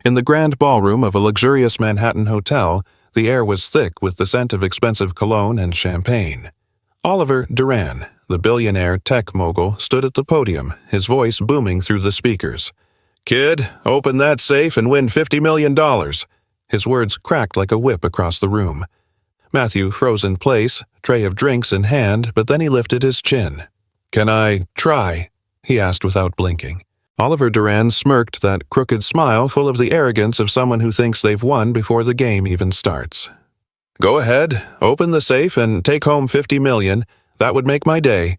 In the grand ballroom of a luxurious Manhattan hotel, the air was thick with the scent of expensive cologne and champagne. Oliver Duran, the billionaire tech mogul, stood at the podium, his voice booming through the speakers. "Kid, open that safe and win $50 million. His words cracked like a whip across the room. Matthew froze in place, tray of drinks in hand, but then he lifted his chin. "Can I try?" he asked without blinking. Oliver Duran smirked that crooked smile full of the arrogance of someone who thinks they've won before the game even starts. "Go ahead, open the safe and take home $50 million. That would make my day."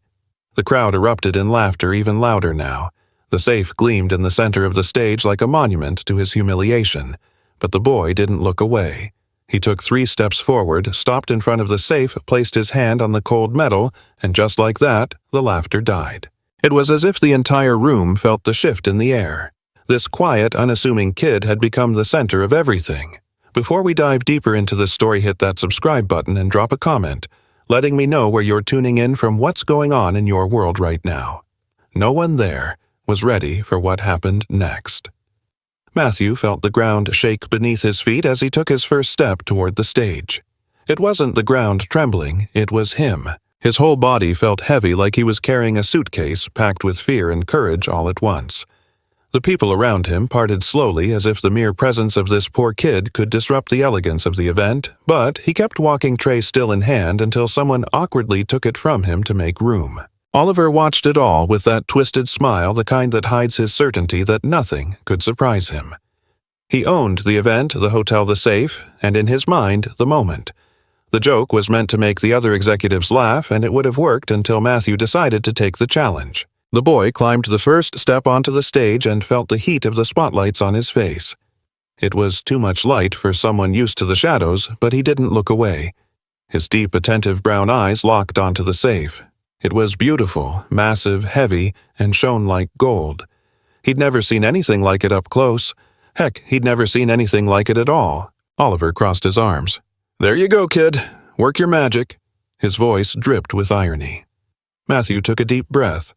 The crowd erupted in laughter even louder now. The safe gleamed in the center of the stage like a monument to his humiliation. But the boy didn't look away. He took 3 steps forward, stopped in front of the safe, placed his hand on the cold metal, and just like that, the laughter died. It was as if the entire room felt the shift in the air. This quiet, unassuming kid had become the center of everything. Before we dive deeper into this story, hit that subscribe button and drop a comment, letting me know where you're tuning in from, what's going on in your world right now. No one there was ready for what happened next. Matthew felt the ground shake beneath his feet as he took his first step toward the stage. It wasn't the ground trembling, it was him. His whole body felt heavy, like he was carrying a suitcase packed with fear and courage all at once. The people around him parted slowly, as if the mere presence of this poor kid could disrupt the elegance of the event, but he kept walking, tray still in hand, until someone awkwardly took it from him to make room. Oliver watched it all with that twisted smile, the kind that hides his certainty that nothing could surprise him. He owned the event, the hotel, the safe, and in his mind, the moment. The joke was meant to make the other executives laugh, and it would have worked until Matthew decided to take the challenge. The boy climbed the first step onto the stage and felt the heat of the spotlights on his face. It was too much light for someone used to the shadows, but he didn't look away. His deep, attentive brown eyes locked onto the safe. It was beautiful, massive, heavy, and shone like gold. He'd never seen anything like it up close. Heck, he'd never seen anything like it at all. Oliver crossed his arms. "There you go, kid. Work your magic." His voice dripped with irony. Matthew took a deep breath.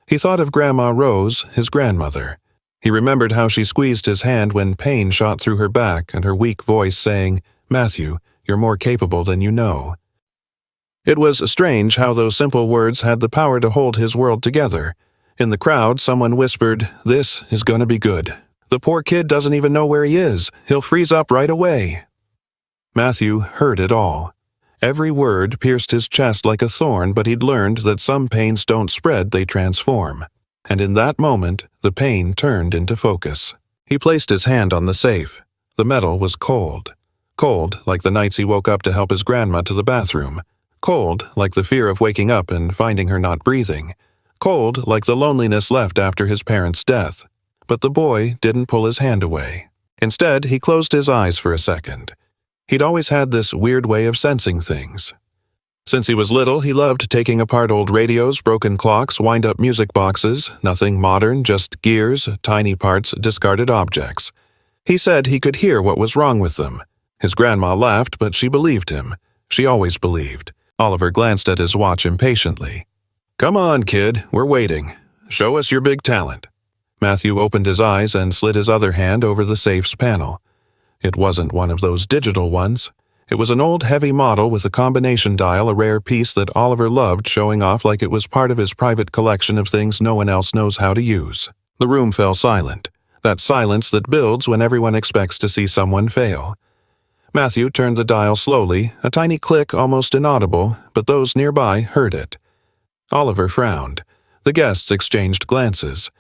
He thought of Grandma Rose, his grandmother. He remembered how she squeezed his hand when pain shot through her back and her weak voice saying, "Matthew, you're more capable than you know." It was strange how those simple words had the power to hold his world together. In the crowd, someone whispered, "This is gonna be good. The poor kid doesn't even know where he is. He'll freeze up right away." Matthew heard it all. Every word pierced his chest like a thorn, but he'd learned that some pains don't spread, they transform. And in that moment, the pain turned into focus. He placed his hand on the safe. The metal was cold. Cold like the nights he woke up to help his grandma to the bathroom. Cold like the fear of waking up and finding her not breathing. Cold like the loneliness left after his parents' death. But the boy didn't pull his hand away. Instead, he closed his eyes for a second. He'd always had this weird way of sensing things. Since he was little, he loved taking apart old radios, broken clocks, wind-up music boxes, nothing modern, just gears, tiny parts, discarded objects. He said he could hear what was wrong with them. His grandma laughed, but she believed him. She always believed. Oliver glanced at his watch impatiently. "Come on, kid, we're waiting. Show us your big talent." Matthew opened his eyes and slid his other hand over the safe's panel. It wasn't one of those digital ones. It was an old heavy model with a combination dial, a rare piece that Oliver loved showing off like it was part of his private collection of things no one else knows how to use. The room fell silent. That silence that builds when everyone expects to see someone fail. Matthew turned the dial slowly, a tiny click almost inaudible, but those nearby heard it. Oliver frowned. The guests exchanged glances.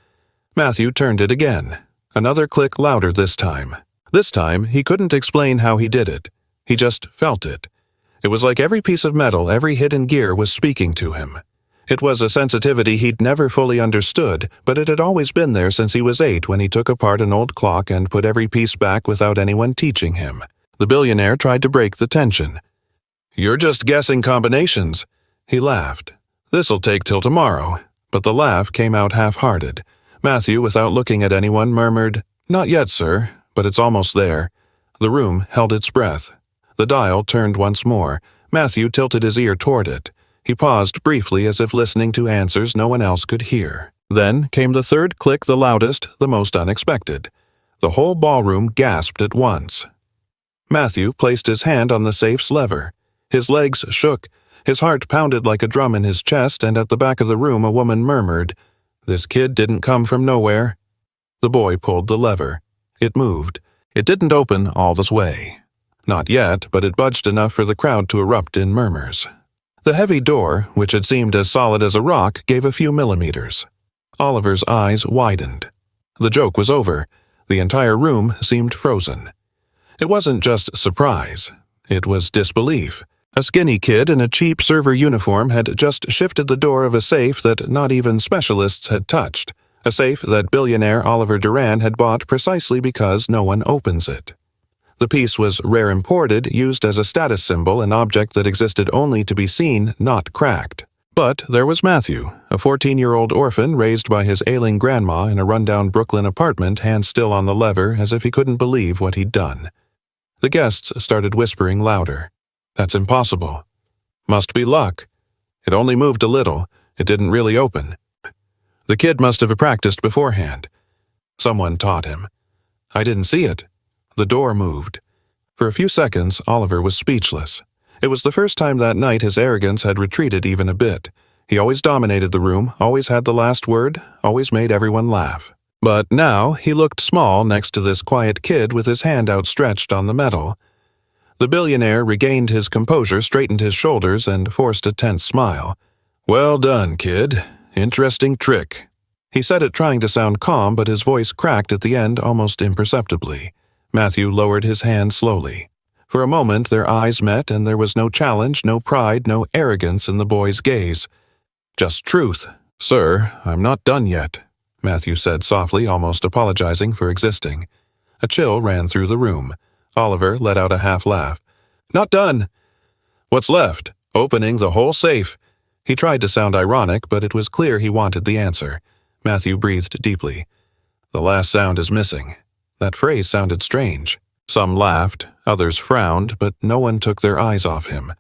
Matthew turned it again. Another click, louder this time. This time, he couldn't explain how he did it. He just felt it. It was like every piece of metal, every hidden gear was speaking to him. It was a sensitivity he'd never fully understood, but it had always been there since he was 8 when he took apart an old clock and put every piece back without anyone teaching him. The billionaire tried to break the tension. "You're just guessing combinations." He laughed. "This'll take till tomorrow." But the laugh came out half-hearted. Matthew, without looking at anyone, murmured, "Not yet, sir, but it's almost there." The room held its breath. The dial turned once more. Matthew tilted his ear toward it. He paused briefly as if listening to answers no one else could hear. Then came the third click, the loudest, the most unexpected. The whole ballroom gasped at once. Matthew placed his hand on the safe's lever. His legs shook, his heart pounded like a drum in his chest, and at the back of the room a woman murmured, "This kid didn't come from nowhere." The boy pulled the lever. It moved. It didn't open all the way. Not yet, but it budged enough for the crowd to erupt in murmurs. The heavy door, which had seemed as solid as a rock, gave a few millimeters. Oliver's eyes widened. The joke was over. The entire room seemed frozen. It wasn't just surprise. It was disbelief. A skinny kid in a cheap server uniform had just shifted the door of a safe that not even specialists had touched. A safe that billionaire Oliver Duran had bought precisely because no one opens it. The piece was rare imported, used as a status symbol, an object that existed only to be seen, not cracked. But there was Matthew, a 14-year-old orphan raised by his ailing grandma in a rundown Brooklyn apartment, hands still on the lever as if he couldn't believe what he'd done. The guests started whispering louder. "That's impossible. Must be luck. It only moved a little. It didn't really open. The kid must have practiced beforehand. Someone taught him. I didn't see it. The door moved." For a few seconds, Oliver was speechless. It was the first time that night his arrogance had retreated even a bit. He always dominated the room, always had the last word, always made everyone laugh. But now he looked small next to this quiet kid with his hand outstretched on the metal. The billionaire regained his composure, straightened his shoulders, and forced a tense smile. "Well done, kid. Interesting trick." He said it trying to sound calm, but his voice cracked at the end almost imperceptibly. Matthew lowered his hand slowly. For a moment their eyes met, and there was no challenge, no pride, no arrogance in the boy's gaze. Just truth. "Sir, I'm not done yet," Matthew said softly, almost apologizing for existing. A chill ran through the room. Oliver let out a half laugh. "Not done. What's left? Opening the whole safe." He tried to sound ironic, but it was clear he wanted the answer. Matthew breathed deeply. "The last sound is missing." That phrase sounded strange. Some laughed, others frowned, but no one took their eyes off him.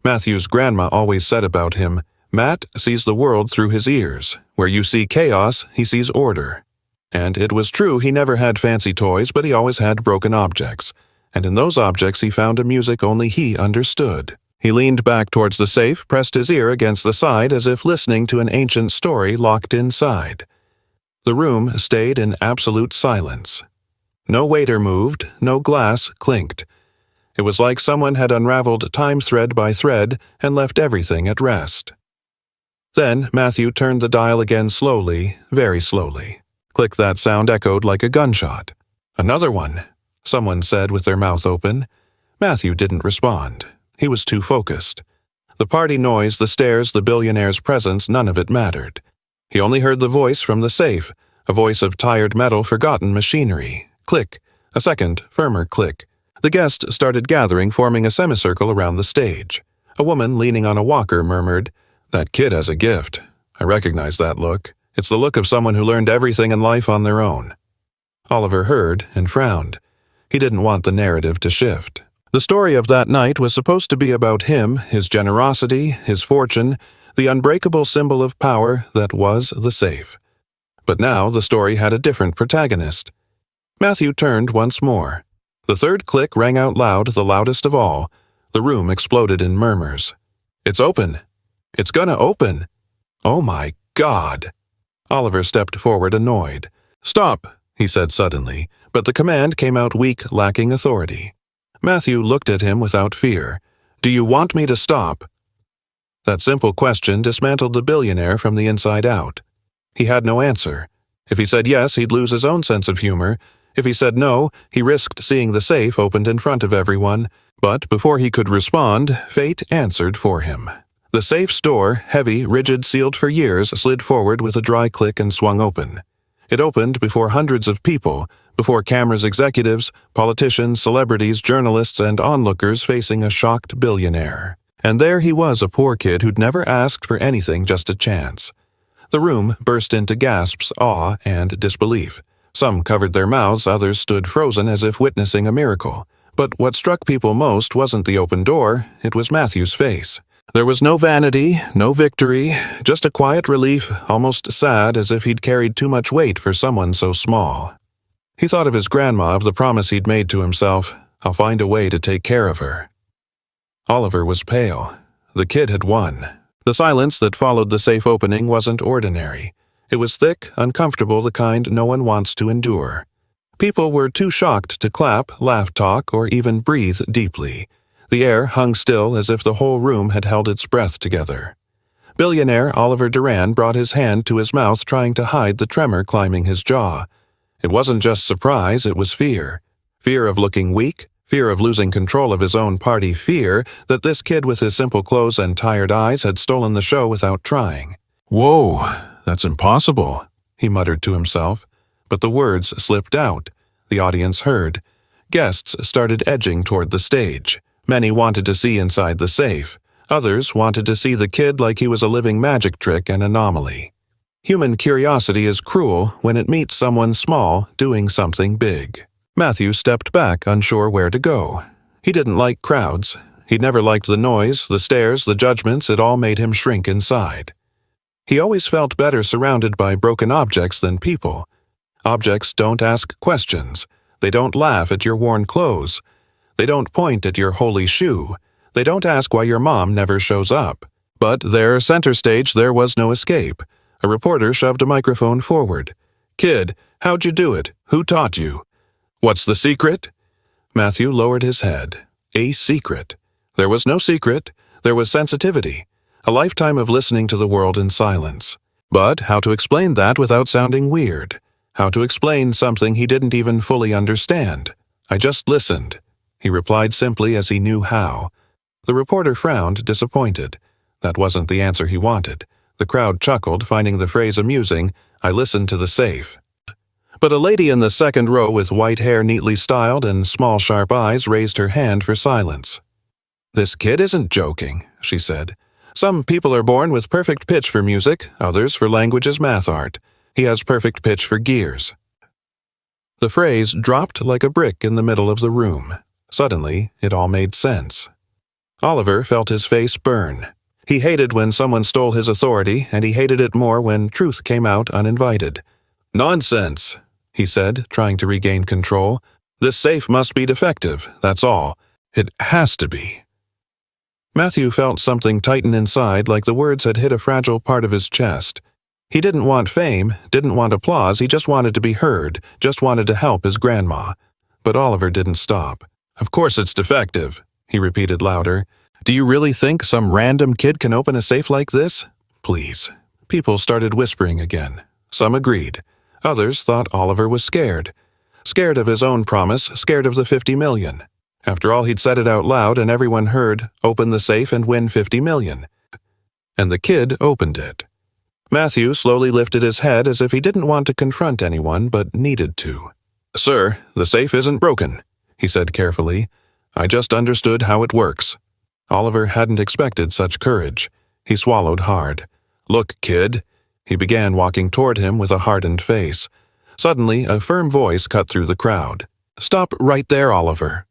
Matthew's grandma always said about him, "Matt sees the world through his ears. Where you see chaos, he sees order." And it was true, he never had fancy toys, but he always had broken objects. And in those objects he found a music only he understood. He leaned back towards the safe, pressed his ear against the side as if listening to an ancient story locked inside. The room stayed in absolute silence. No waiter moved, no glass clinked. It was like someone had unraveled time thread by thread and left everything at rest. Then Matthew turned the dial again slowly, very slowly. Click, that sound echoed like a gunshot. "Another one," someone said with their mouth open. Matthew didn't respond. He was too focused. The party noise, the stares, the billionaire's presence, none of it mattered. He only heard the voice from the safe, a voice of tired metal, forgotten machinery. Click, a second, firmer click. The guests started gathering, forming a semicircle around the stage. A woman leaning on a walker murmured, "That kid has a gift. I recognize that look. It's the look of someone who learned everything in life on their own." Oliver heard and frowned. He didn't want the narrative to shift. The story of that night was supposed to be about him, his generosity, his fortune, the unbreakable symbol of power that was the safe. But now the story had a different protagonist. Matthew turned once more. The third click rang out loud, the loudest of all. The room exploded in murmurs. "It's open. It's gonna open. Oh my God!" Oliver stepped forward, annoyed. "Stop," he said suddenly, but the command came out weak, lacking authority. Matthew looked at him without fear. "Do you want me to stop?" That simple question dismantled the billionaire from the inside out. He had no answer. If he said yes, he'd lose his own sense of humor. If he said no, he risked seeing the safe opened in front of everyone. But before he could respond, fate answered for him. The safe's door, heavy, rigid, sealed for years, slid forward with a dry click and swung open. It opened before hundreds of people, before cameras, executives, politicians, celebrities, journalists, and onlookers facing a shocked billionaire. And there he was, a poor kid who'd never asked for anything, just a chance. The room burst into gasps, awe, and disbelief. Some covered their mouths, others stood frozen as if witnessing a miracle. But what struck people most wasn't the open door, it was Matthew's face. There was no vanity, no victory, just a quiet relief, almost sad, as if he'd carried too much weight for someone so small. He thought of his grandma, of the promise he'd made to himself. I'll find a way to take care of her. Oliver was pale. The kid had won. The silence that followed the safe opening wasn't ordinary. It was thick, uncomfortable, the kind no one wants to endure. People were too shocked to clap, laugh, talk, or even breathe deeply. The air hung still as if the whole room had held its breath together. Billionaire Oliver Duran brought his hand to his mouth, trying to hide the tremor climbing his jaw. It wasn't just surprise, it was fear. Fear of looking weak, fear of losing control of his own party, fear that this kid with his simple clothes and tired eyes had stolen the show without trying. "Whoa, that's impossible," he muttered to himself. But the words slipped out. The audience heard. Guests started edging toward the stage. Many wanted to see inside the safe. Others wanted to see the kid like he was a living magic trick and anomaly. Human curiosity is cruel when it meets someone small doing something big. Matthew stepped back, unsure where to go. He didn't like crowds. He'd never liked the noise, the stares, the judgments. It all made him shrink inside. He always felt better surrounded by broken objects than people. Objects don't ask questions. They don't laugh at your worn clothes. They don't point at your holy shoe. They don't ask why your mom never shows up. But there, center stage, there was no escape. A reporter shoved a microphone forward. "Kid, how'd you do it? Who taught you?" "What's the secret?" Matthew lowered his head. A secret. There was no secret. There was sensitivity. A lifetime of listening to the world in silence. But how to explain that without sounding weird? How to explain something he didn't even fully understand? "I just listened," he replied simply as he knew how. The reporter frowned, disappointed. That wasn't the answer he wanted. The crowd chuckled, finding the phrase amusing. "I listened to the safe." But a lady in the second row with white hair neatly styled and small sharp eyes raised her hand for silence. "This kid isn't joking," she said. "Some people are born with perfect pitch for music, others for languages, math, art. He has perfect pitch for gears." The phrase dropped like a brick in the middle of the room. Suddenly, it all made sense. Oliver felt his face burn. He hated when someone stole his authority, and he hated it more when truth came out uninvited. "Nonsense," he said, trying to regain control. "This safe must be defective, that's all. It has to be." Matthew felt something tighten inside, like the words had hit a fragile part of his chest. He didn't want fame, didn't want applause, he just wanted to be heard, just wanted to help his grandma. But Oliver didn't stop. "Of course it's defective," he repeated louder. "Do you really think some random kid can open a safe like this? Please." People started whispering again. Some agreed. Others thought Oliver was scared. Scared of his own promise, scared of the 50 million. After all, he'd said it out loud and everyone heard, "Open the safe and win 50 million." And the kid opened it. Matthew slowly lifted his head as if he didn't want to confront anyone but needed to. "Sir, the safe isn't broken," he said carefully. "I just understood how it works." Oliver hadn't expected such courage. He swallowed hard. "Look, kid." He began walking toward him with a hardened face. Suddenly, a firm voice cut through the crowd. "Stop right there, Oliver."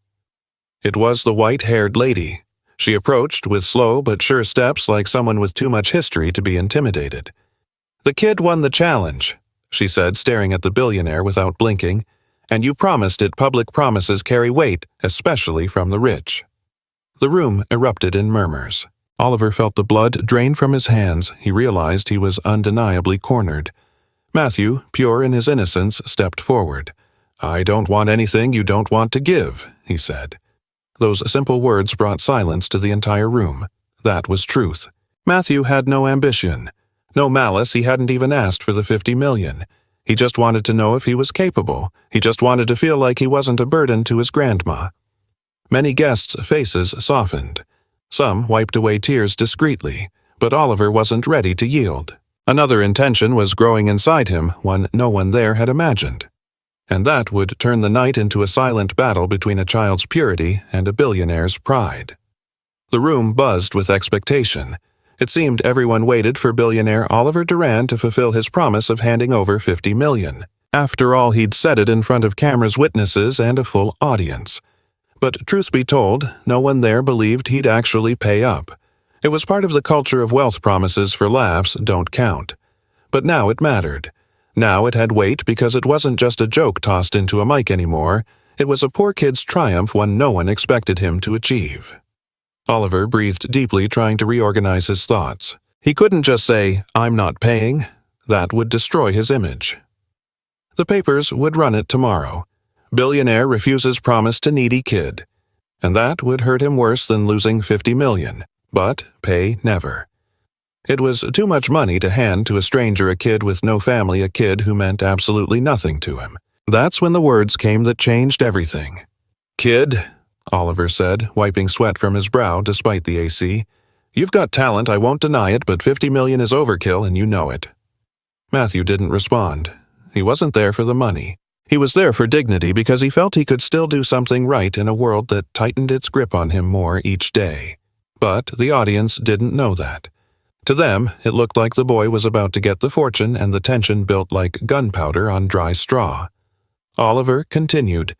It was the white-haired lady. She approached with slow but sure steps, like someone with too much history to be intimidated. "The kid won the challenge," she said, staring at the billionaire without blinking. "And you promised it. Public promises carry weight, especially from the rich." The room erupted in murmurs. Oliver felt the blood drain from his hands. He realized he was undeniably cornered. Matthew, pure in his innocence, stepped forward. "I don't want anything you don't want to give," he said. Those simple words brought silence to the entire room. That was truth. Matthew had no ambition. No malice. He hadn't even asked for the 50 million. He just wanted to know if he was capable. He just wanted to feel like he wasn't a burden to his grandma. Many guests' faces softened. Some wiped away tears discreetly, but Oliver wasn't ready to yield. Another intention was growing inside him, one no one there had imagined. And that would turn the night into a silent battle between a child's purity and a billionaire's pride. The room buzzed with expectation. It seemed everyone waited for billionaire Oliver Duran to fulfill his promise of handing over 50 million. After all, he'd said it in front of cameras, witnesses, and a full audience. But truth be told, no one there believed he'd actually pay up. It was part of the culture of wealth. Promises for laughs don't count. But now it mattered. Now it had weight because it wasn't just a joke tossed into a mic anymore. It was a poor kid's triumph, one no one expected him to achieve. Oliver breathed deeply, trying to reorganize his thoughts. He couldn't just say, "I'm not paying." That would destroy his image. The papers would run it tomorrow. Billionaire refuses promise to needy kid. And that would hurt him worse than losing $50 million. But pay never. It was too much money to hand to a stranger, a kid with no family, a kid who meant absolutely nothing to him. That's when the words came that changed everything. "Kid," Oliver said, wiping sweat from his brow despite the AC, "you've got talent, I won't deny it, but $50 million is overkill and you know it." Matthew didn't respond. He wasn't there for the money. He was there for dignity because he felt he could still do something right in a world that tightened its grip on him more each day. But the audience didn't know that. To them, it looked like the boy was about to get the fortune, and the tension built like gunpowder on dry straw. Oliver continued,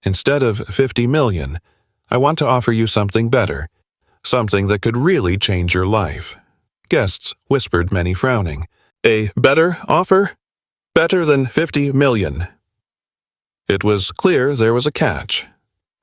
"Instead of $50 million, I want to offer you something better, something that could really change your life." Guests whispered, many frowning. "A better offer? Better than $50 million. It was clear there was a catch.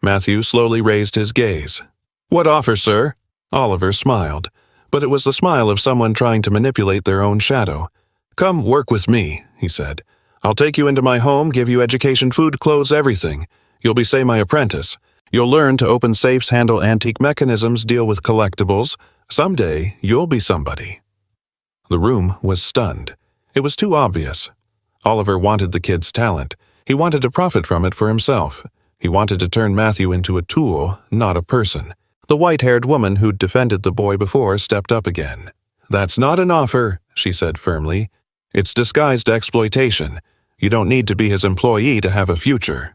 Matthew slowly raised his gaze. "What offer, sir?" Oliver smiled, but it was the smile of someone trying to manipulate their own shadow. "Come work with me," he said. "I'll take you into my home, give you education, food, clothes, everything. You'll be, say, my apprentice. You'll learn to open safes, handle antique mechanisms, deal with collectibles. Someday, you'll be somebody." The room was stunned. It was too obvious. Oliver wanted the kid's talent. He wanted to profit from it for himself. He wanted to turn Matthew into a tool, not a person. The white-haired woman who'd defended the boy before stepped up again. "That's not an offer," she said firmly. "It's disguised exploitation. You don't need to be his employee to have a future."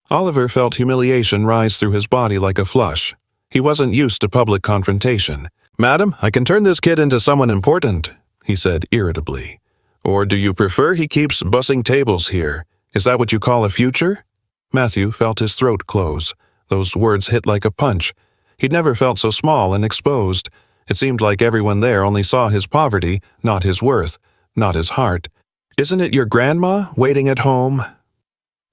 Oliver felt humiliation rise through his body like a flush. He wasn't used to public confrontation. "Madam, I can turn this kid into someone important," he said irritably. "Or do you prefer he keeps bussing tables here? Is that what you call a future?" Matthew felt his throat close. Those words hit like a punch. He'd never felt so small and exposed. It seemed like everyone there only saw his poverty, not his worth, not his heart. "Isn't it your grandma waiting at home?"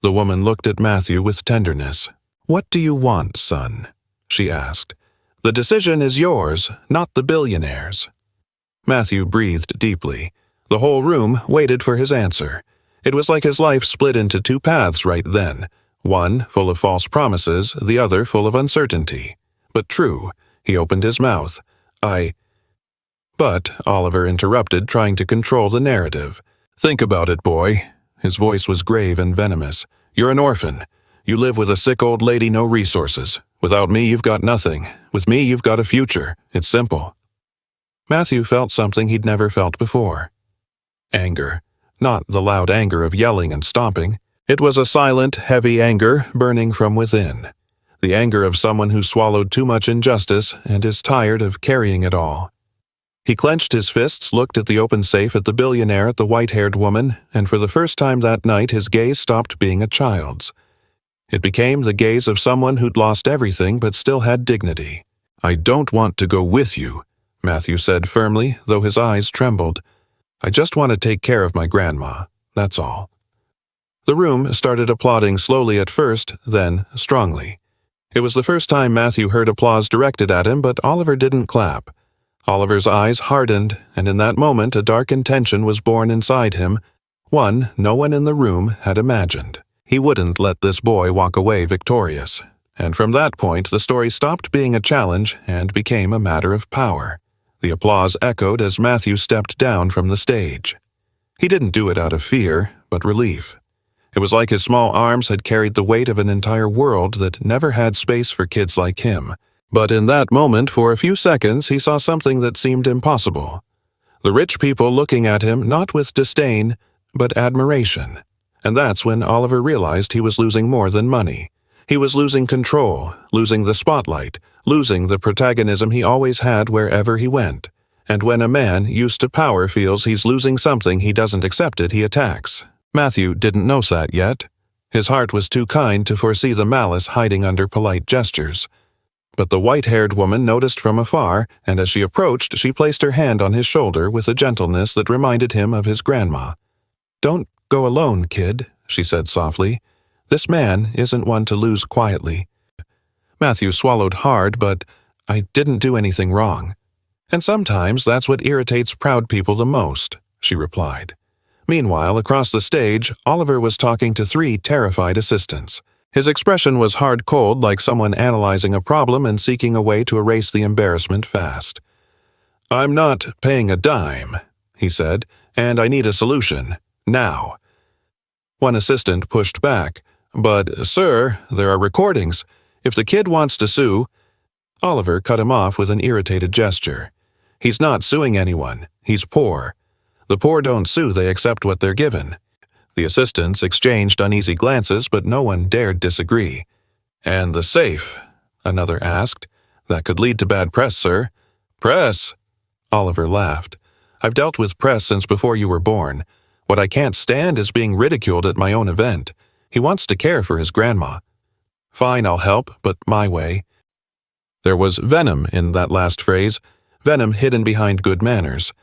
The woman looked at Matthew with tenderness. "What do you want, son?" she asked. "The decision is yours, not the billionaire's." Matthew breathed deeply. The whole room waited for his answer. It was like his life split into two paths right then, one full of false promises, the other full of uncertainty. But true. He opened his mouth. But Oliver interrupted, trying to control the narrative. "Think about it, boy." His voice was grave and venomous. "You're an orphan. You live with a sick old lady, no resources. Without me, you've got nothing. With me, you've got a future. It's simple." Matthew felt something he'd never felt before. Anger. Not the loud anger of yelling and stomping. It was a silent, heavy anger burning from within. The anger of someone who swallowed too much injustice and is tired of carrying it all. He clenched his fists, looked at the open safe, at the billionaire, at the white-haired woman, and for the first time that night his gaze stopped being a child's. It became the gaze of someone who'd lost everything but still had dignity. "I don't want to go with you," Matthew said firmly, though his eyes trembled. "I just want to take care of my grandma, that's all." The room started applauding slowly at first, then strongly. It was the first time Matthew heard applause directed at him, but Oliver didn't clap. Oliver's eyes hardened, and in that moment a dark intention was born inside him, one no one in the room had imagined. He wouldn't let this boy walk away victorious. And from that point, the story stopped being a challenge and became a matter of power. The applause echoed as Matthew stepped down from the stage. He didn't do it out of fear, but relief. It was like his small arms had carried the weight of an entire world that never had space for kids like him. But in that moment, for a few seconds, he saw something that seemed impossible. The rich people looking at him not with disdain, but admiration. And that's when Oliver realized he was losing more than money. He was losing control, losing the spotlight, losing the protagonism he always had wherever he went. And when a man used to power feels he's losing something he doesn't accept it, he attacks. Matthew didn't know that yet. His heart was too kind to foresee the malice hiding under polite gestures. But the white-haired woman noticed from afar, and as she approached, she placed her hand on his shoulder with a gentleness that reminded him of his grandma. "Don't go alone, kid," she said softly. "This man isn't one to lose quietly." Matthew swallowed hard, but "I didn't do anything wrong." "And sometimes that's what irritates proud people the most," she replied. Meanwhile, across the stage, Oliver was talking to 3 terrified assistants. His expression was hard-cold, like someone analyzing a problem and seeking a way to erase the embarrassment fast. "I'm not paying a dime," he said, "and I need a solution. Now." One assistant pushed back. "But, sir, there are recordings. If the kid wants to sue—" Oliver cut him off with an irritated gesture. "He's not suing anyone. He's poor. The poor don't sue, they accept what they're given." The assistants exchanged uneasy glances, but no one dared disagree. "And the safe?" another asked. "That could lead to bad press, sir." "Press?" Oliver laughed. "I've dealt with press since before you were born. What I can't stand is being ridiculed at my own event. He wants to care for his grandma." "Fine, I'll help, but my way." There was venom in that last phrase, venom hidden behind good manners.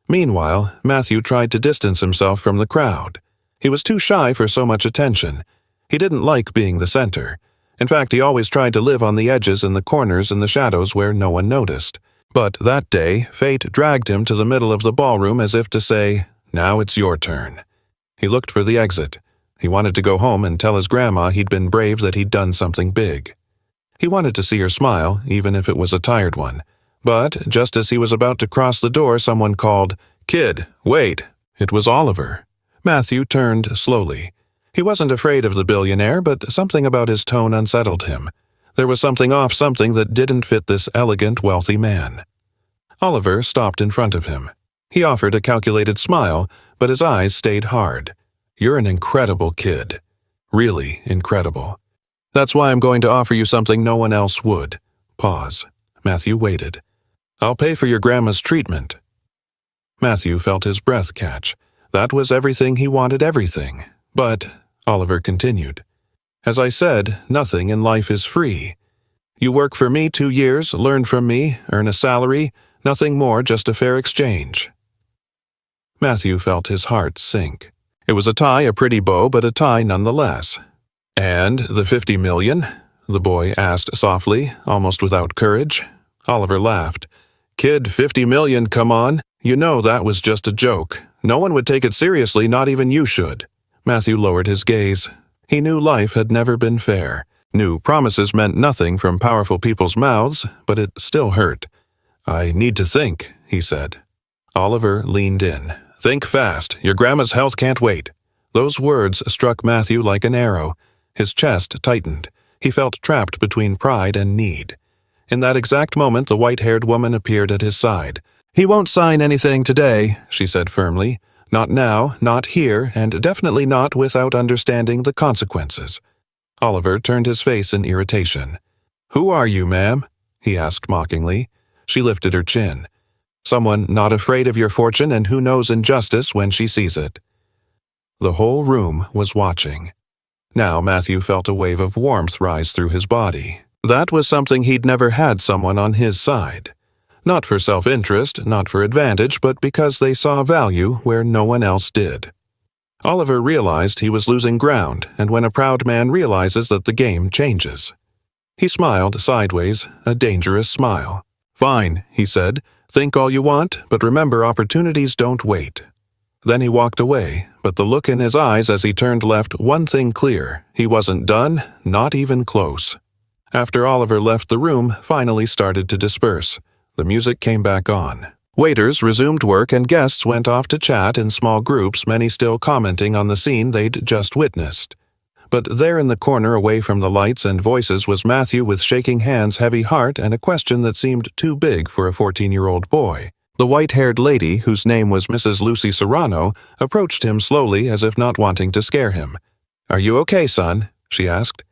Meanwhile, Matthew tried to distance himself from the crowd. He was too shy for so much attention. He didn't like being the center. In fact, he always tried to live on the edges and the corners and the shadows where no one noticed. But that day, fate dragged him to the middle of the ballroom as if to say, "Now it's your turn." He looked for the exit. He wanted to go home and tell his grandma he'd been brave, that he'd done something big. He wanted to see her smile, even if it was a tired one. But just as he was about to cross the door, someone called, "Kid, wait." It was Oliver. Matthew turned slowly. He wasn't afraid of the billionaire, but something about his tone unsettled him. There was something off, something that didn't fit this elegant, wealthy man. Oliver stopped in front of him. He offered a calculated smile, but his eyes stayed hard. "You're an incredible kid. Really incredible. That's why I'm going to offer you something no one else would." Pause. Matthew waited. "I'll pay for your grandma's treatment." Matthew felt his breath catch. That was everything he wanted, everything. "But," Oliver continued, "as I said, nothing in life is free. You work for me 2 years, learn from me, earn a salary, nothing more, just a fair exchange." Matthew felt his heart sink. It was a tie, a pretty bow, but a tie nonetheless. "And the 50 million?" the boy asked softly, almost without courage. Oliver laughed. "Kid, 50 million, come on. You know that was just a joke. No one would take it seriously, not even you should." Matthew lowered his gaze. He knew life had never been fair. Knew promises meant nothing from powerful people's mouths, but it still hurt. "I need to think," he said. Oliver leaned in. "Think fast. Your grandma's health can't wait." Those words struck Matthew like an arrow. His chest tightened. He felt trapped between pride and need. In that exact moment, the white-haired woman appeared at his side. "He won't sign anything today," she said firmly. "Not now, not here, and definitely not without understanding the consequences." Oliver turned his face in irritation. "Who are you, ma'am?" he asked mockingly. She lifted her chin. "Someone not afraid of your fortune and who knows injustice when she sees it." The whole room was watching. Now Matthew felt a wave of warmth rise through his body. That was something he'd never had someone on his side. Not for self-interest, not for advantage, but because they saw value where no one else did. Oliver realized he was losing ground, and when a proud man realizes that the game changes. He smiled sideways, a dangerous smile. "Fine," he said. "Think all you want, but remember opportunities don't wait." Then he walked away, but the look in his eyes as he turned left one thing clear. He wasn't done, not even close. After Oliver left, the room finally started to disperse. The music came back on. Waiters resumed work and guests went off to chat in small groups, many still commenting on the scene they'd just witnessed. But there in the corner away from the lights and voices was Matthew with shaking hands, heavy heart, and a question that seemed too big for a 14-year-old boy. The white-haired lady, whose name was Mrs. Lucy Serrano, approached him slowly as if not wanting to scare him. "Are you okay, son?" she asked.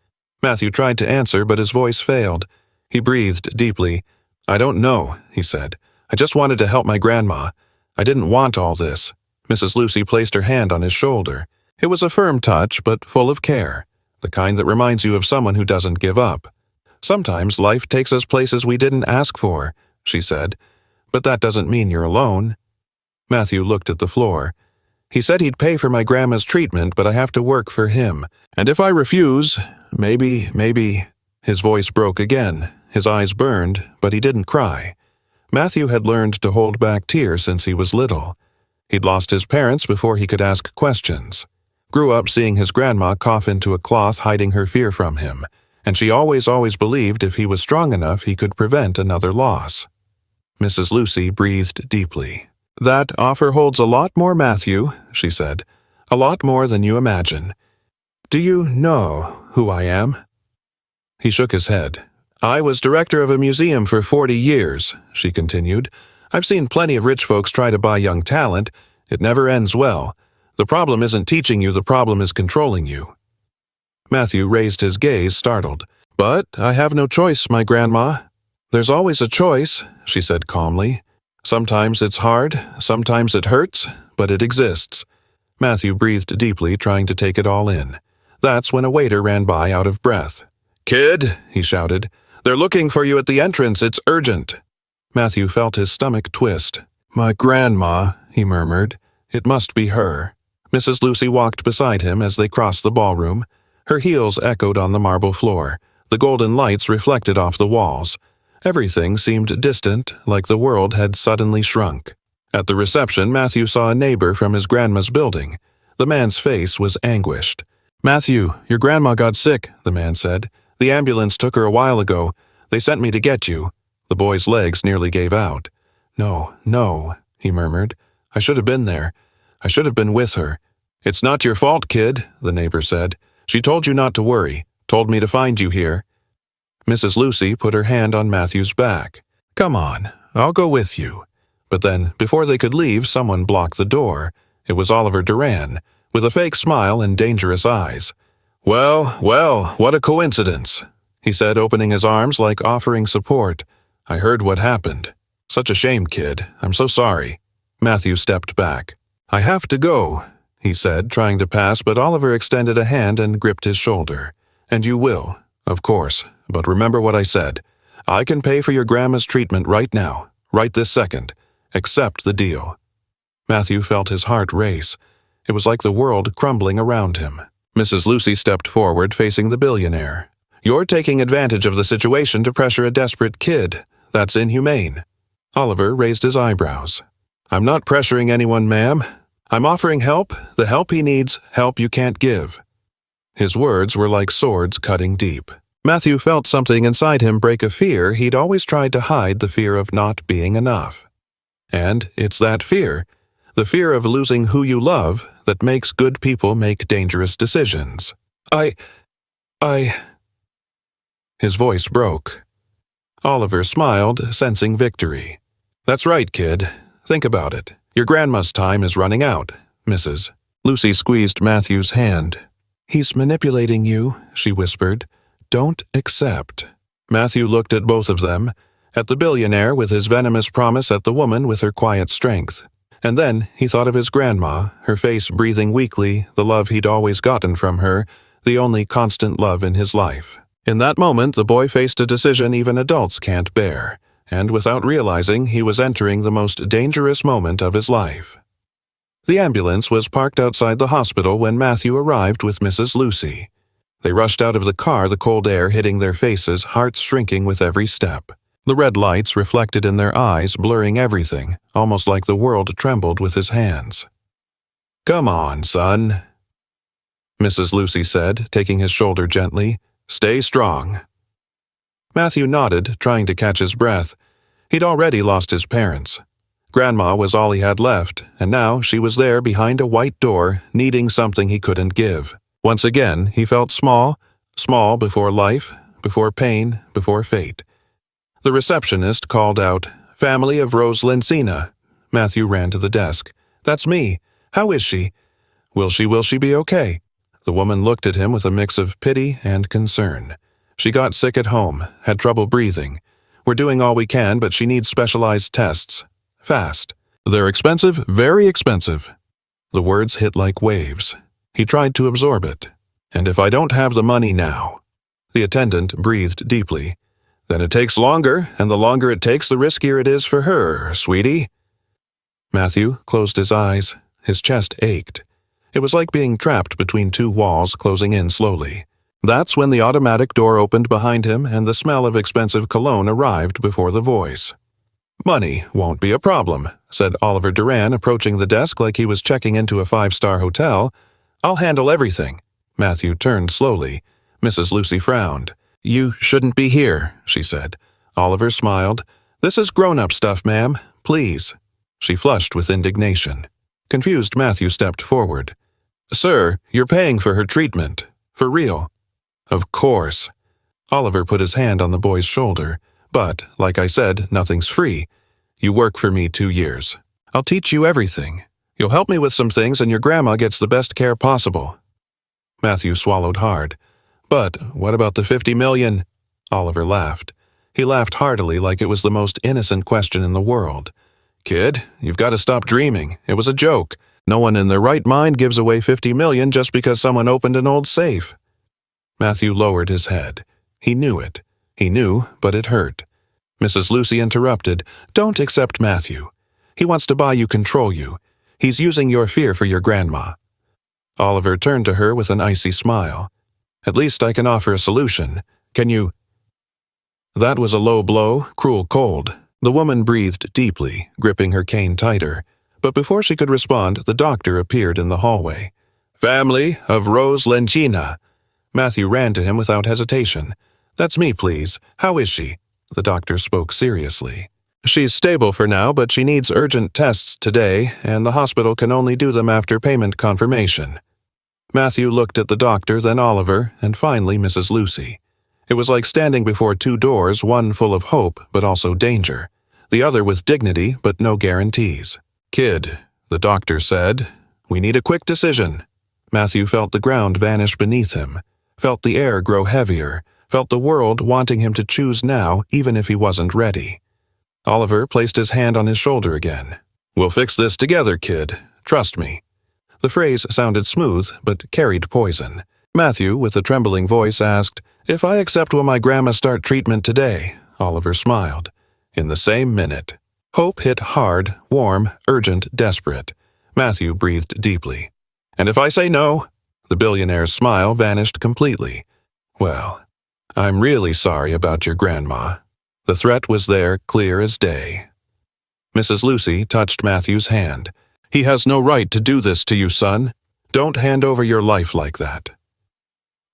Matthew tried to answer, but his voice failed. He breathed deeply. "I don't know," he said. "I just wanted to help my grandma. I didn't want all this." Mrs. Lucy placed her hand on his shoulder. It was a firm touch, but full of care, the kind that reminds you of someone who doesn't give up. "Sometimes life takes us places we didn't ask for," she said, "but that doesn't mean you're alone." Matthew looked at the floor. He said he'd pay for my grandma's treatment, but I have to work for him. And if I refuse, maybe... His voice broke again. His eyes burned, but he didn't cry. Matthew had learned to hold back tears since he was little. He'd lost his parents before he could ask questions. Grew up seeing his grandma cough into a cloth, hiding her fear from him, and she always believed if he was strong enough he could prevent another loss. Mrs. Lucy breathed deeply. "That offer holds a lot more, Matthew," she said. "A lot more than you imagine. Do you know who I am?" He shook his head. "I was director of a museum for 40 years, she continued. "I've seen plenty of rich folks try to buy young talent. It never ends well. The problem isn't teaching you, the problem is controlling you." Matthew raised his gaze, startled. "But I have no choice, my grandma." "There's always a choice," she said calmly. "Sometimes it's hard, sometimes it hurts, but it exists." Matthew breathed deeply, trying to take it all in. That's when a waiter ran by out of breath. "Kid," he shouted, "they're looking for you at the entrance. It's urgent." Matthew felt his stomach twist. "My grandma," he murmured. "It must be her." Mrs. Lucy walked beside him as they crossed the ballroom. Her heels echoed on the marble floor. The golden lights reflected off the walls. Everything seemed distant, like the world had suddenly shrunk. At the reception, Matthew saw a neighbor from his grandma's building. The man's face was anguished. "Matthew, your grandma got sick," the man said. "The ambulance took her a while ago. They sent me to get you." The boy's legs nearly gave out. No, he murmured. "I should have been there. I should have been with her." "It's not your fault, kid," the neighbor said. "She told you not to worry, told me to find you here." Mrs. Lucy put her hand on Matthew's back. "Come on, I'll go with you." But then, before they could leave, someone blocked the door. It was Oliver Duran, with a fake smile and dangerous eyes. Well, what a coincidence," he said, opening his arms like offering support. "I heard what happened. Such a shame, kid. I'm so sorry." Matthew stepped back. "I have to go," he said, trying to pass, but Oliver extended a hand and gripped his shoulder. "And you will, of course. But remember what I said. I can pay for your grandma's treatment right now, right this second. Accept the deal." Matthew felt his heart race. It was like the world crumbling around him. Mrs. Lucy stepped forward, facing the billionaire. "You're taking advantage of the situation to pressure a desperate kid. That's inhumane." Oliver raised his eyebrows. "I'm not pressuring anyone, ma'am. I'm offering help, the help he needs, help you can't give." His words were like swords cutting deep. Matthew felt something inside him break a fear he'd always tried to hide, the fear of not being enough. And it's that fear, the fear of losing who you love, that makes good people make dangerous decisions. His voice broke. Oliver smiled, sensing victory. "That's right, kid. Think about it. Your grandma's time is running out, Mrs. Lucy squeezed Matthew's hand. "He's manipulating you," she whispered. "Don't accept." Matthew looked at both of them, at the billionaire with his venomous promise, at the woman with her quiet strength. And then he thought of his grandma, her face breathing weakly, the love he'd always gotten from her, the only constant love in his life. In that moment, the boy faced a decision even adults can't bear, and without realizing, he was entering the most dangerous moment of his life. The ambulance was parked outside the hospital when Matthew arrived with Mrs. Lucy. They rushed out of the car, the cold air hitting their faces, hearts shrinking with every step. The red lights reflected in their eyes, blurring everything, almost like the world trembled with his hands. "Come on, son," Mrs. Lucy said, taking his shoulder gently. "Stay strong." Matthew nodded, trying to catch his breath. He'd already lost his parents. Grandma was all he had left, and now she was there behind a white door, needing something he couldn't give. Once again, he felt small before life, before pain, before fate. The receptionist called out, "Family of Rose Lincina." Matthew ran to the desk. "That's me. How is she? Will she be okay?" The woman looked at him with a mix of pity and concern. "She got sick at home, had trouble breathing. We're doing all we can, but she needs specialized tests. Fast. They're expensive, very expensive." The words hit like waves. He tried to absorb it. "And if I don't have the money now?" The attendant breathed deeply. "Then it takes longer, and the longer it takes, the riskier it is for her, sweetie." Matthew closed his eyes. His chest ached. It was like being trapped between two walls closing in slowly. That's when the automatic door opened behind him and the smell of expensive cologne arrived before the voice. "Money won't be a problem," said Oliver Duran, approaching the desk like he was checking into a five-star hotel. "I'll handle everything." Matthew turned slowly. Mrs. Lucy frowned. "You shouldn't be here," she said. Oliver smiled. "This is grown-up stuff, ma'am. Please." She flushed with indignation. Confused, Matthew stepped forward. "Sir, you're paying for her treatment. For real." "Of course." Oliver put his hand on the boy's shoulder. "But, like I said, nothing's free. You work for me 2 years. I'll teach you everything. You'll help me with some things and your grandma gets the best care possible." Matthew swallowed hard. "But what about the 50 million?" Oliver laughed. He laughed heartily like it was the most innocent question in the world. "Kid, you've got to stop dreaming. It was a joke. No one in their right mind gives away 50 million just because someone opened an old safe." Matthew lowered his head. He knew it. He knew, but it hurt. Mrs. Lucy interrupted. "Don't accept Matthew. He wants to buy you, control you. He's using your fear for your grandma." Oliver turned to her with an icy smile. "At least I can offer a solution. Can you—" That was a low blow, cruel cold. The woman breathed deeply, gripping her cane tighter. But before she could respond, the doctor appeared in the hallway. "Family of Rose Lencina." Matthew ran to him without hesitation. "That's me, please. How is she?" The doctor spoke seriously. "She's stable for now, but she needs urgent tests today, and the hospital can only do them after payment confirmation." Matthew looked at the doctor, then Oliver, and finally Mrs. Lucy. It was like standing before two doors, one full of hope but also danger, the other with dignity but no guarantees. "Kid," the doctor said, "we need a quick decision." Matthew felt the ground vanish beneath him, felt the air grow heavier, felt the world wanting him to choose now even if he wasn't ready. Oliver placed his hand on his shoulder again. "We'll fix this together, kid. Trust me." The phrase sounded smooth but carried poison. Matthew, with a trembling voice, asked, "If I accept, will my grandma start treatment today?" Oliver smiled. "In the same minute." Hope hit hard, warm, urgent, desperate. Matthew breathed deeply. "And if I say no?" The billionaire's smile vanished completely. "Well, I'm really sorry about your grandma." The threat was there, clear as day. Mrs. Lucy touched Matthew's hand. "He has no right to do this to you, son. Don't hand over your life like that."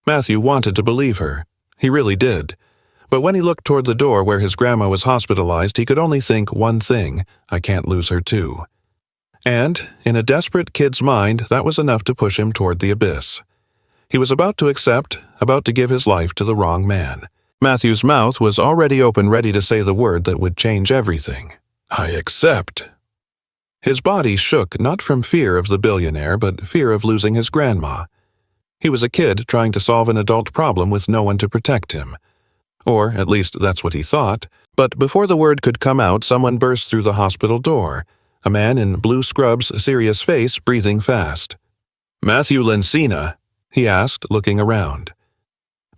Matthew wanted to believe her. He really did. But when he looked toward the door where his grandma was hospitalized, he could only think one thing: I can't lose her too. And, in a desperate kid's mind, that was enough to push him toward the abyss. He was about to accept, about to give his life to the wrong man. Matthew's mouth was already open, ready to say the word that would change everything. "I accept." His body shook not from fear of the billionaire, but fear of losing his grandma. He was a kid trying to solve an adult problem with no one to protect him. Or, at least, that's what he thought. But before the word could come out, someone burst through the hospital door. A man in blue scrubs, serious face, breathing fast. "Matthew Lencina?" he asked, looking around.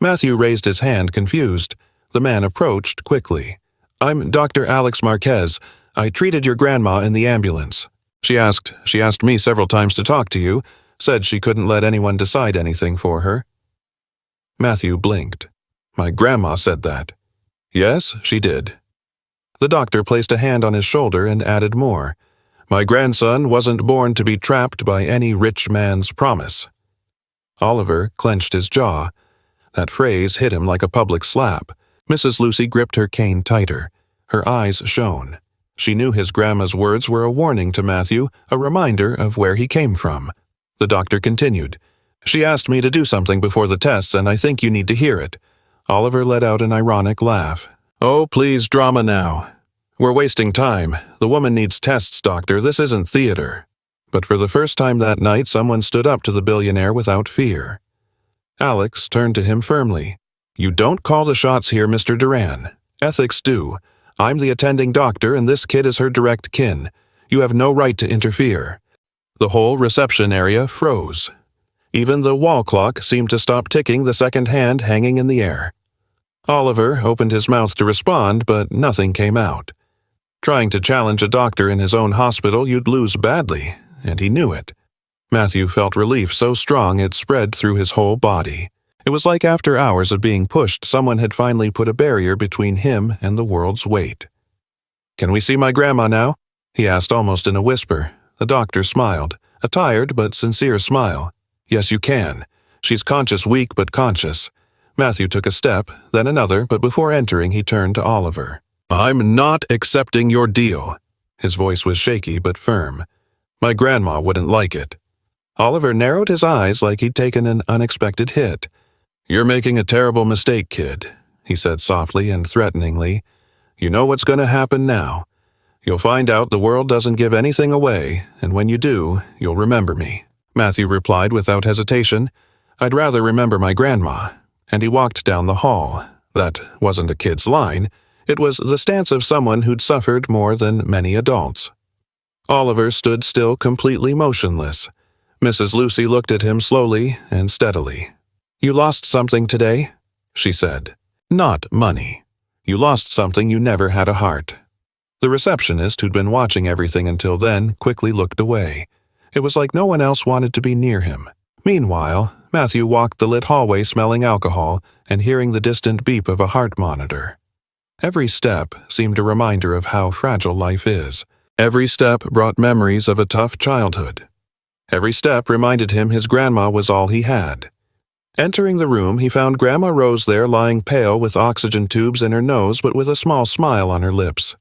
Matthew raised his hand, confused. The man approached quickly. "I'm Dr. Alex Marquez. I treated your grandma in the ambulance. She asked me several times to talk to you, said she couldn't let anyone decide anything for her." Matthew blinked. "My grandma said that." "Yes, she did." The doctor placed a hand on his shoulder and added more. "My grandson wasn't born to be trapped by any rich man's promise." Oliver clenched his jaw. That phrase hit him like a public slap. Mrs. Lucy gripped her cane tighter. Her eyes shone. She knew his grandma's words were a warning to Matthew, a reminder of where he came from. The doctor continued. "She asked me to do something before the tests, and I think you need to hear it." Oliver let out an ironic laugh. "Oh, please, drama now. We're wasting time. The woman needs tests, doctor. This isn't theater." But for the first time that night, someone stood up to the billionaire without fear. Alex turned to him firmly. "You don't call the shots here, Mr. Duran. Ethics do. I'm the attending doctor, and this kid is her direct kin. You have no right to interfere." The whole reception area froze. Even the wall clock seemed to stop ticking, the second hand hanging in the air. Oliver opened his mouth to respond, but nothing came out. Trying to challenge a doctor in his own hospital, you'd lose badly. and he knew it. Matthew felt relief so strong it spread through his whole body. It was like after hours of being pushed, someone had finally put a barrier between him and the world's weight. "Can we see my grandma now?" he asked almost in a whisper. The doctor smiled, a tired but sincere smile. "Yes, you can. She's conscious, weak but conscious." Matthew took a step, then another, but before entering he turned to Oliver. "I'm not accepting your deal." His voice was shaky but firm. "My grandma wouldn't like it." Oliver narrowed his eyes like he'd taken an unexpected hit. "You're making a terrible mistake, kid," he said softly and threateningly. "You know what's going to happen now. You'll find out the world doesn't give anything away, and when you do, you'll remember me." Matthew replied without hesitation, "I'd rather remember my grandma." And he walked down the hall. That wasn't a kid's line. It was the stance of someone who'd suffered more than many adults. Oliver stood still, completely motionless. Mrs. Lucy looked at him slowly and steadily. "You lost something today," she said. "Not money. You lost something. You never had a heart." The receptionist, who'd been watching everything until then, quickly looked away. It was like no one else wanted to be near him. Meanwhile, Matthew walked the lit hallway smelling alcohol and hearing the distant beep of a heart monitor. Every step seemed a reminder of how fragile life is. Every step brought memories of a tough childhood. Every step reminded him his grandma was all he had. Entering the room, he found Grandma Rose there lying pale with oxygen tubes in her nose but with a small smile on her lips.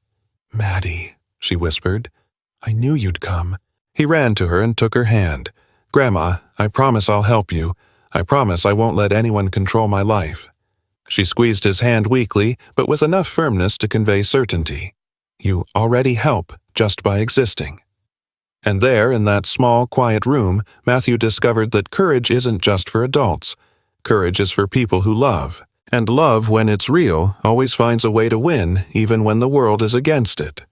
"Maddie," she whispered, "I knew you'd come." He ran to her and took her hand. "Grandma, I promise I'll help you. I promise I won't let anyone control my life." She squeezed his hand weakly, but with enough firmness to convey certainty. "You already help just by existing." And there, in that small, quiet room, Matthew discovered that courage isn't just for adults. Courage is for people who love. And love, when it's real, always finds a way to win, even when the world is against it.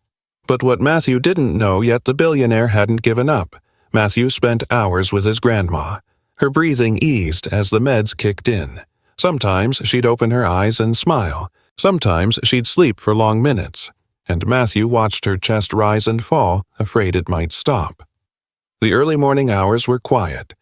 But what Matthew didn't know yet, the billionaire hadn't given up. Matthew spent hours with his grandma. Her breathing eased as the meds kicked in. Sometimes she'd open her eyes and smile. Sometimes she'd sleep for long minutes. And Matthew watched her chest rise and fall, afraid it might stop. The early morning hours were quiet.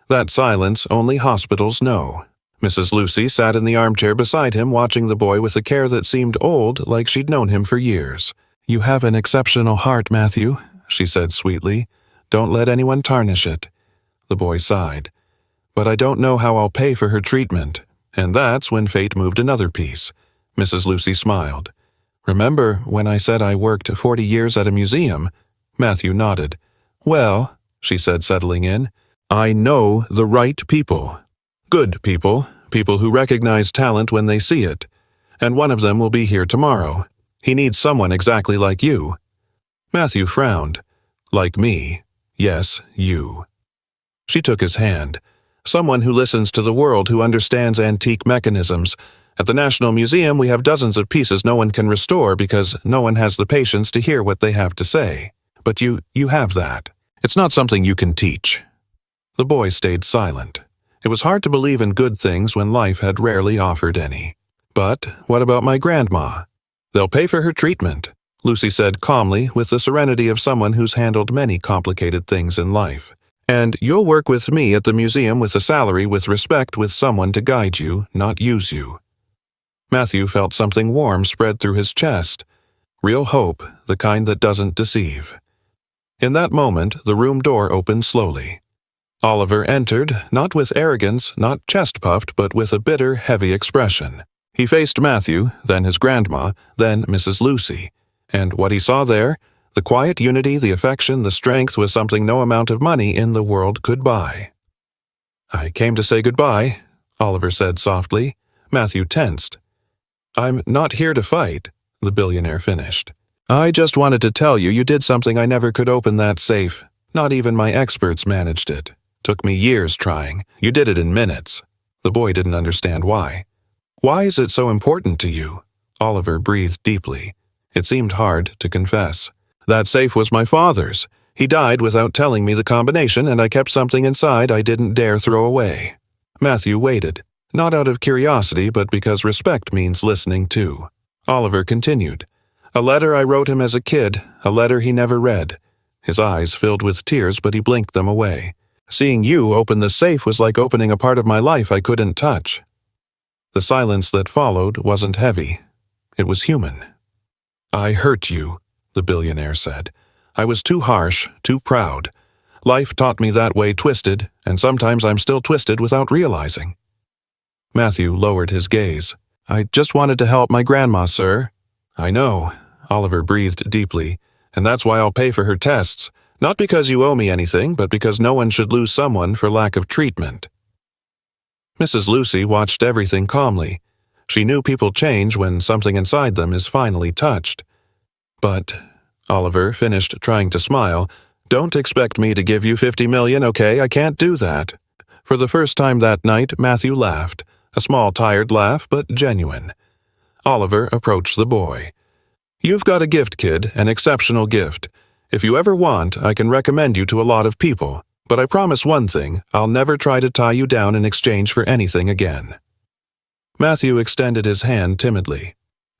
That silence only hospitals know. Mrs. Lucy sat in the armchair beside him, watching the boy with a care that seemed old, like she'd known him for years. "You have an exceptional heart, Matthew," she said sweetly. "Don't let anyone tarnish it." The boy sighed. "But I don't know how I'll pay for her treatment." And that's when fate moved another piece. Mrs. Lucy smiled. "Remember when I said I worked 40 years at a museum?" Matthew nodded. "Well," she said, settling in, "I know the right people. Good people, people who recognize talent when they see it. And one of them will be here tomorrow. He needs someone exactly like you." Matthew frowned. "Like me. Yes, you." She took his hand. "Someone who listens to the world, who understands antique mechanisms. At the National Museum, we have dozens of pieces no one can restore because no one has the patience to hear what they have to say. But you have that. It's not something you can teach." The boy stayed silent. It was hard to believe in good things when life had rarely offered any. "But what about my grandma?" "They'll pay for her treatment," Lucy said calmly, with the serenity of someone who's handled many complicated things in life. "And you'll work with me at the museum with a salary, with respect, with someone to guide you, not use you." Matthew felt something warm spread through his chest. Real hope, the kind that doesn't deceive. In that moment, the room door opened slowly. Oliver entered, not with arrogance, not chest-puffed, but with a bitter, heavy expression. He faced Matthew, then his grandma, then Mrs. Lucy. And what he saw there, the quiet unity, the affection, the strength, was something no amount of money in the world could buy. "I came to say goodbye," Oliver said softly. Matthew tensed. "I'm not here to fight," the billionaire finished. "I just wanted to tell you you did something I never could open that safe. Not even my experts managed it. Took me years trying. You did it in minutes." The boy didn't understand why. "Why is it so important to you?" Oliver breathed deeply. It seemed hard to confess. "That safe was my father's. He died without telling me the combination, and I kept something inside I didn't dare throw away." Matthew waited. Not out of curiosity, but because respect means listening too. Oliver continued. "A letter I wrote him as a kid, a letter he never read. His eyes filled with tears, but he blinked them away. Seeing you open the safe was like opening a part of my life I couldn't touch. The silence that followed wasn't heavy. It was human. I hurt you, the billionaire said. I was too harsh, too proud. Life taught me that way twisted, and sometimes I'm still twisted without realizing. Matthew lowered his gaze. I just wanted to help my grandma, sir. I know, Oliver breathed deeply, and that's why I'll pay for her tests, not because you owe me anything, but because no one should lose someone for lack of treatment. Mrs. Lucy watched everything calmly. She knew people change when something inside them is finally touched. But, Oliver finished trying to smile, don't expect me to give you $50 million, okay? I can't do that. For the first time that night, Matthew laughed, a small tired laugh, but genuine. Oliver approached the boy. You've got a gift, kid, an exceptional gift. If you ever want, I can recommend you to a lot of people. But I promise one thing, I'll never try to tie you down in exchange for anything again. Matthew extended his hand timidly.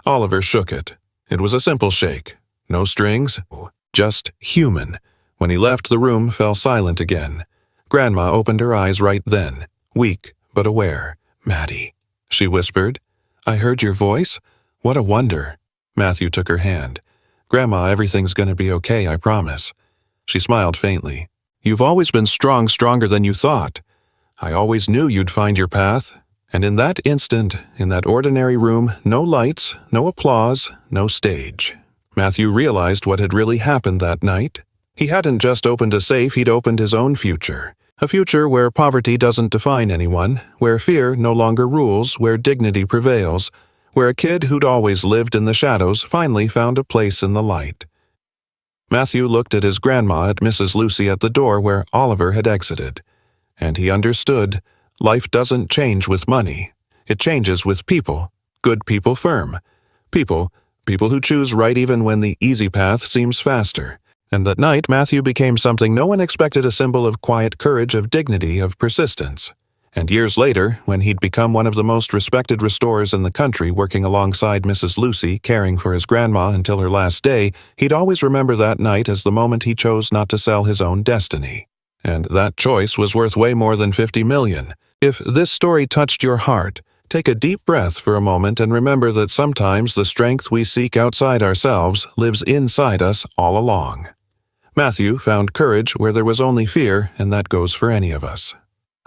Oliver shook it. It was a simple shake. No strings, just human. When he left, the room fell silent again. Grandma opened her eyes right then, weak but aware. Maddie, she whispered. I heard your voice? What a wonder. Matthew took her hand. Grandma, everything's gonna be okay, I promise. She smiled faintly. You've always been strong, stronger than you thought. I always knew you'd find your path. And in that instant, in that ordinary room, no lights, no applause, no stage. Matthew realized what had really happened that night. He hadn't just opened a safe, he'd opened his own future. A future where poverty doesn't define anyone, where fear no longer rules, where dignity prevails, where a kid who'd always lived in the shadows finally found a place in the light. Matthew looked at his grandma, at Mrs. Lucy at the door where Oliver had exited. And he understood, life doesn't change with money. It changes with people. Good people firm. People who choose right even when the easy path seems faster. And that night, Matthew became something no one expected, a symbol of quiet courage, of dignity, of persistence. And years later, when he'd become one of the most respected restorers in the country, working alongside Mrs. Lucy, caring for his grandma until her last day, he'd always remember that night as the moment he chose not to sell his own destiny. And that choice was worth way more than $50 million. If this story touched your heart, take a deep breath for a moment and remember that sometimes the strength we seek outside ourselves lives inside us all along. Matthew found courage where there was only fear, and that goes for any of us.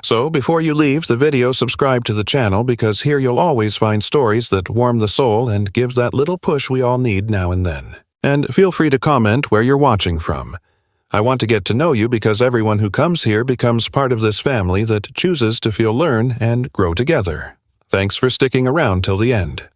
So, before you leave the video, subscribe to the channel because here you'll always find stories that warm the soul and give that little push we all need now and then. And feel free to comment where you're watching from. I want to get to know you because everyone who comes here becomes part of this family that chooses to feel, learn, and grow together. Thanks for sticking around till the end.